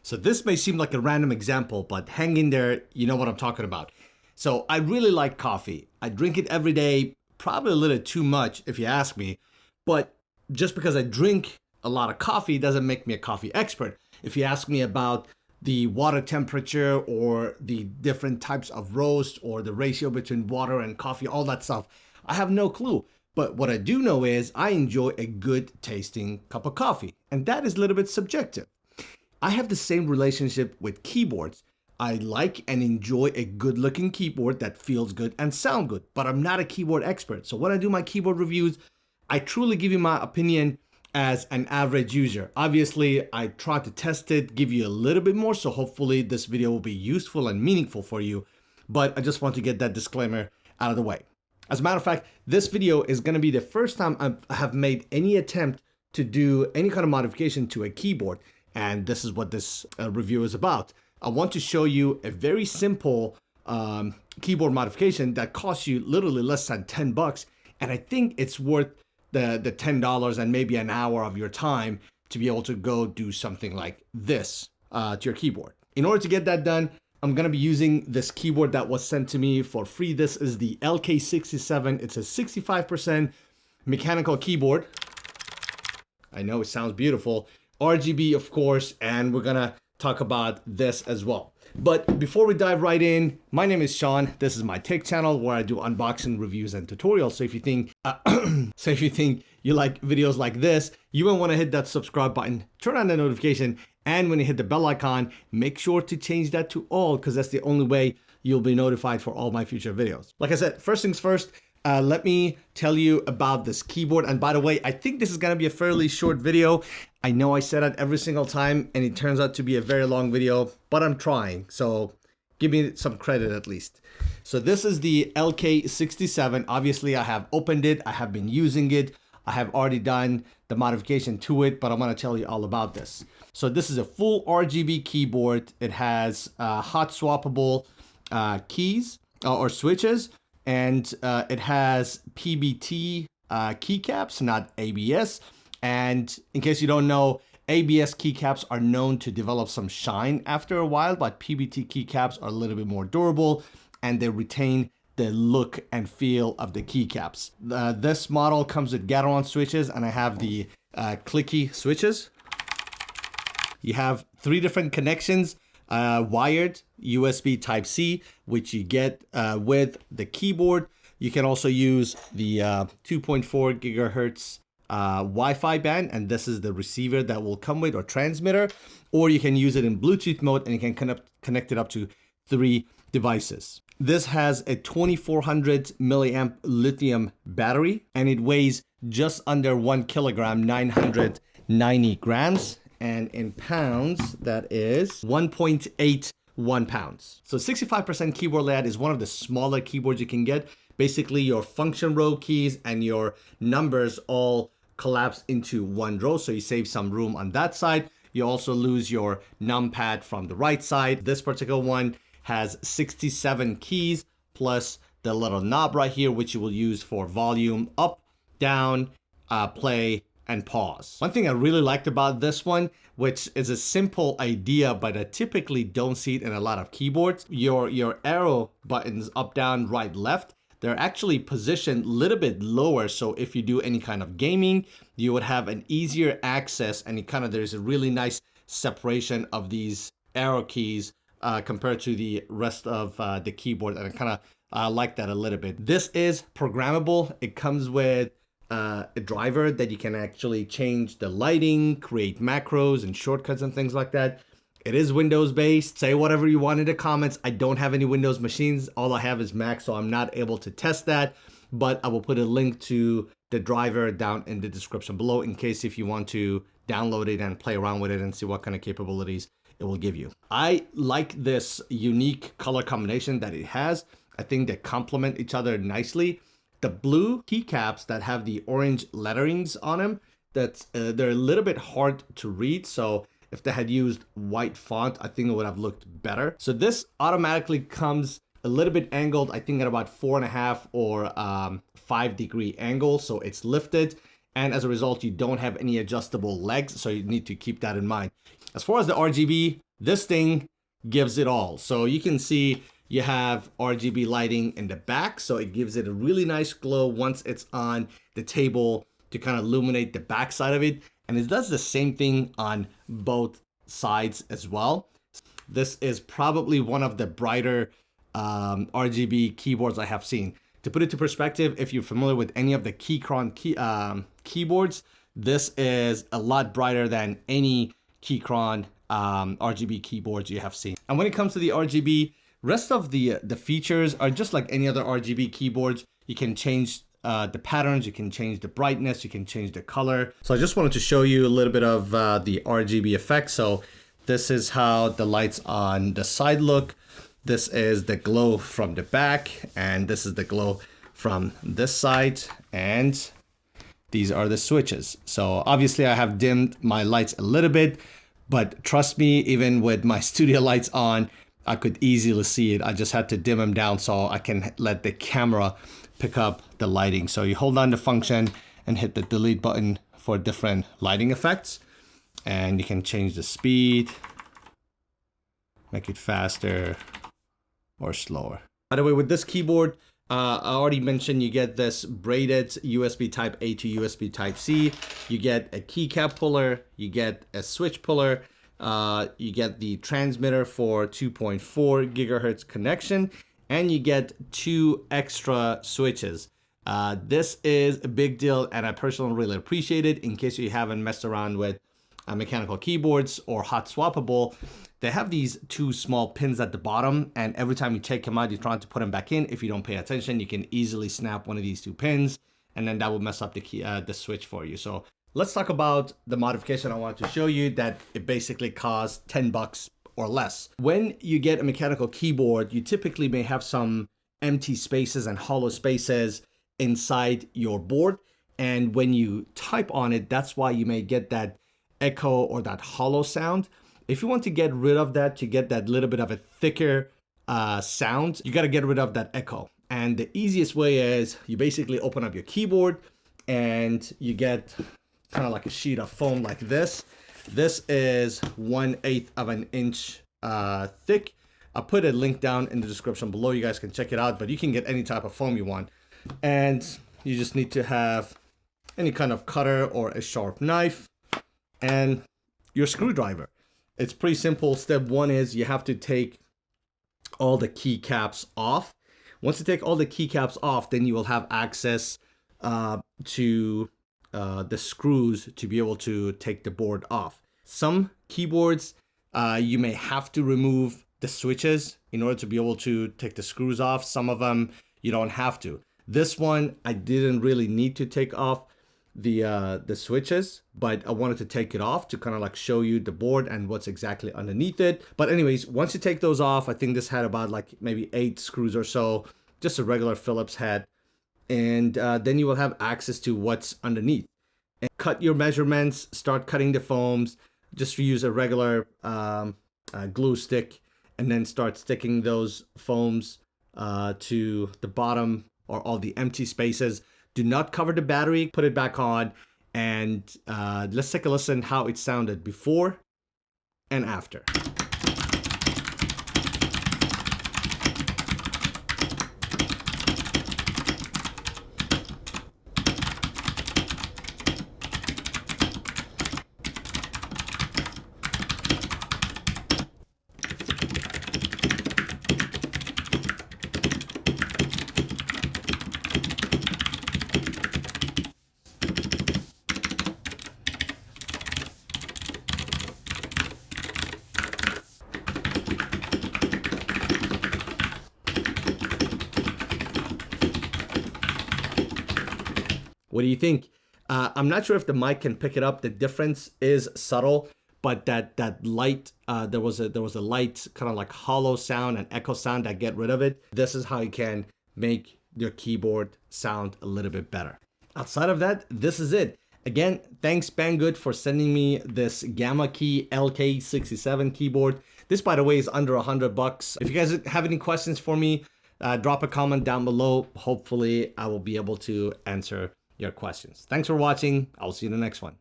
So this may seem like a random example, but hang in there, you know what I'm talking about. So I really like coffee. I drink it every day, probably a little too much if you ask me, but just because I drink a lot of coffee doesn't make me a coffee expert. If you ask me about the water temperature or the different types of roast or the ratio between water and coffee, all that stuff, I have no clue. But what I do know is I enjoy a good tasting cup of coffee, and that is a little bit subjective. I have the same relationship with keyboards. I like and enjoy a good looking keyboard that feels good and sound good, but I'm not a keyboard expert. So when I do my keyboard reviews, I truly give you my opinion as an average user. Obviously, I try to test it, give you a little bit more, so hopefully this video will be useful and meaningful for you. But I just want to get that disclaimer out of the way. As a matter of fact, this video is going to be the first time I have made any attempt to do any kind of modification to a keyboard. And this is what this review is about. I want to show you a very simple keyboard modification that costs you literally less than 10 bucks. And I think it's worth the $10 and maybe an hour of your time to be able to go do something like this to your keyboard. In order to get that done, I'm going to be using this keyboard that was sent to me for free. This is the Lk67. It's a 65% mechanical keyboard. I know it sounds beautiful. RGB, of course, and we're gonna talk about this as well. But before we dive right in, my name is Sean. This is my tech channel where I do unboxing, reviews, and tutorials. So if you think, you like videos like this, you will want to hit that subscribe button, turn on the notification, and when you hit the bell icon, make sure to change that to all, because that's the only way you'll be notified for all my future videos. Like I said, first things first. Let me tell you about this keyboard. And by the way, I think this is going to be a fairly short video. I know I said that every single time and it turns out to be a very long video, but I'm trying. So give me some credit at least. So this is the Lk67. Obviously, I have opened it. I have been using it. I have already done the modification to it, but I'm going to tell you all about this. So this is a full RGB keyboard. It has hot swappable keys or switches. And it has PBT keycaps, not ABS. And in case you don't know, ABS keycaps are known to develop some shine after a while, but PBT keycaps are a little bit more durable and they retain the look and feel of the keycaps. This model comes with Gateron switches, and I have the clicky switches. You have 3 different connections. Wired USB Type-C, which you get with the keyboard. You can also use the 2.4 gigahertz Wi-Fi band, and this is the receiver that will come with, or transmitter, or you can use it in Bluetooth mode and you can connect it up to 3 devices. This has a 2400 milliamp lithium battery, and it weighs just under 1 kilogram, 990 grams. And in pounds, that is 1.81 pounds. So 65% keyboard layout is one of the smaller keyboards you can get. Basically, your function row keys and your numbers all collapse into one row, so you save some room on that side. You also lose your numpad from the right side. This particular one has 67 keys, plus the little knob right here, which you will use for volume, up, down, play, and pause. One thing I really liked about this one, which is a simple idea, but I typically don't see it in a lot of keyboards. Your arrow buttons, up, down, right, left, they're actually positioned a little bit lower. So if you do any kind of gaming, you would have an easier access, and there's a really nice separation of these arrow keys compared to the rest of the keyboard. And I like that a little bit. This is programmable. It comes with a driver that you can actually change the lighting, create macros and shortcuts and things like that. It is Windows based. Say whatever you want in the comments. I don't have any Windows machines. All I have is Mac, so I'm not able to test that, but I will put a link to the driver down in the description below in case if you want to download it and play around with it and see what kind of capabilities it will give you. I like this unique color combination that it has. I think they complement each other nicely. The blue keycaps that have the orange letterings on them, they're a little bit hard to read. So if they had used white font, I think it would have looked better. So this automatically comes a little bit angled, I think at about 4.5 or 5 degree angle. So it's lifted. And as a result, you don't have any adjustable legs. So you need to keep that in mind. As far as the RGB This thing gives it all. So you can see you have RGB lighting in the back, so it gives it a really nice glow once it's on the table to kind of illuminate the back side of it. And it does the same thing on both sides as well. This is probably one of the brighter RGB keyboards I have seen. To put it to perspective, if you're familiar with any of the Keychron keyboards, this is a lot brighter than any Keychron RGB keyboards you have seen. And when it comes to the RGB, rest of the features are just like any other RGB keyboards. You can change the patterns, you can change the brightness, you can change the color. So I just wanted to show you a little bit of the RGB effect. So this is how the lights on the side look. This is the glow from the back, and this is the glow from this side, and these are the switches. So obviously I have dimmed my lights a little bit, but trust me, even with my studio lights on, I could easily see it. I just had to dim them down so I can let the camera pick up the lighting. So you hold on the function and hit the delete button for different lighting effects, and you can change the speed, make it faster or slower. By the way, with this keyboard, I already mentioned you get this braided USB type A to USB type C. You get a keycap puller, you get a switch puller, you get the transmitter for 2.4 gigahertz connection, and you get 2 extra switches. This is a big deal, and I personally really appreciate it. In case you haven't messed around with mechanical keyboards or hot swappable, they have these 2 small pins at the bottom, and every time you take them out, you're trying to put them back in. If you don't pay attention, you can easily snap one of these 2 pins, and then that will mess up the switch for you. So let's talk about the modification I wanted to show you that it basically costs 10 bucks or less. When you get a mechanical keyboard, you typically may have some empty spaces and hollow spaces inside your board, and when you type on it, that's why you may get that echo or that hollow sound. If you want to get rid of that, to get that little bit of a thicker sound, you got to get rid of that echo. And the easiest way is you basically open up your keyboard and you get kind of like a sheet of foam like this. This is 1/8 of an inch thick. I'll put a link down in the description below. You guys can check it out, but you can get any type of foam you want. And you just need to have any kind of cutter or a sharp knife and your screwdriver. It's pretty simple. Step 1 is you have to take all the keycaps off. Once you take all the keycaps off, then you will have access to the screws to be able to take the board off. Some keyboards, you may have to remove the switches in order to be able to take the screws off. Some of them you don't have to. This one, I didn't really need to take off the switches, but I wanted to take it off to kind of like show you the board and what's exactly underneath it. But anyways, once you take those off, I think this had about like maybe 8 screws or so, just a regular Phillips head, and then you will have access to what's underneath. And cut your measurements, start cutting the foams, just use a regular glue stick, and then start sticking those foams to the bottom or all the empty spaces. Do not cover the battery, put it back on, and let's take a listen how it sounded before and after. What do you think? I'm not sure if the mic can pick it up. The difference is subtle, but that light, there was a light kind of like hollow sound and echo sound that get rid of it. This is how you can make your keyboard sound a little bit better. Outside of that, this is it. Again, thanks Banggood for sending me this Gamakay Lk67 keyboard. This, by the way, is under $100. If you guys have any questions for me, drop a comment down below. Hopefully, I will be able to answer your questions. Thanks for watching. I'll see you in the next one.